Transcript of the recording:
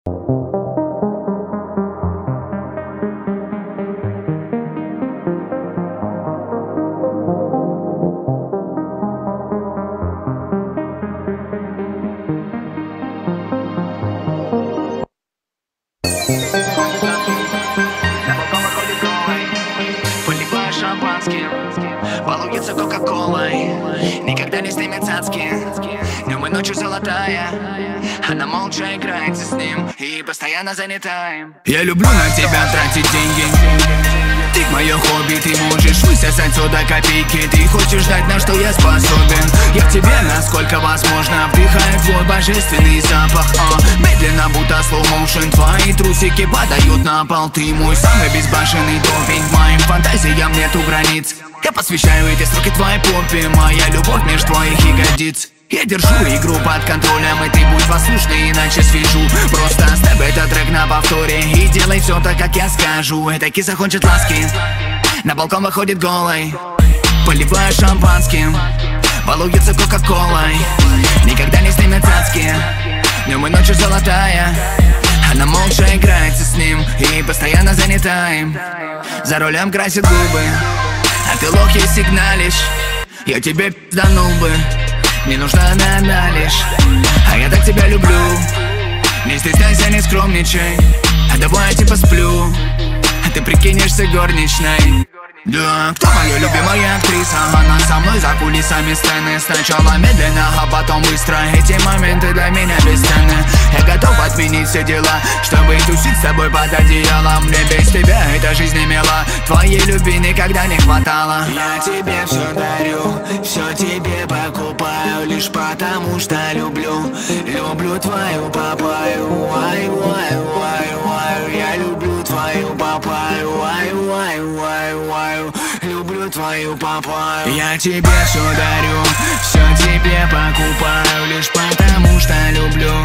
Поливаю шампанским, балуется кока-колой, никогда не снимет цацки. Днем и ночью золотая, она молча играется с ним и постоянно занята им. Я люблю на тебя тратить деньги, ты мое хобби, ты можешь высосать сюда копейки. Ты хочешь знать, на что я способен? Я к тебе, насколько возможно, вдыхаю твой божественный запах. Медленно, будто slow motion, твои трусики падают на пол. Ты мой самый безбашенный допинг, моим фантазиям нету границ. Я посвящаю эти строки твоей попе, моя любовь меж твоих ягодиц. Я держу игру под контролем, и ты будь послушный, иначе свяжу. Просто оставь этот трек на повторе и делай все так, как я скажу. Эта киса хочет ласки, на балкон выходит голой, поливаю шампанским, балуется кока-колой, никогда не снимет цацки. Днем и ночью золотая, она молча играется с ним и постоянно занята им. За рулем красит губы, а ты лох ей сигналишь. Я тебе пизданул бы, не нужна она лишь, а я так тебя люблю. Не стесняйся, не скромничай, а давай я типа сплю, а ты прикинешься горничной. Да, кто моя любимая актриса? Она со мной за кулисами сцены. Сначала медленно, а потом быстро. Эти моменты для меня бесценны. Я готов отменить все дела, чтобы тусить с тобой под одеялом. Мне без тебя эта жизнь не мила, твоей любви никогда не хватало. Я тебе все дарю, все тебе покупаю, лишь потому что люблю. Люблю твою папаю, ай, ай, ай, ай. Я люблю твою папаю, ай, ай, ай, ай. Люблю твою папаю. Я тебе все дарю, все тебе покупаю, лишь потому что люблю.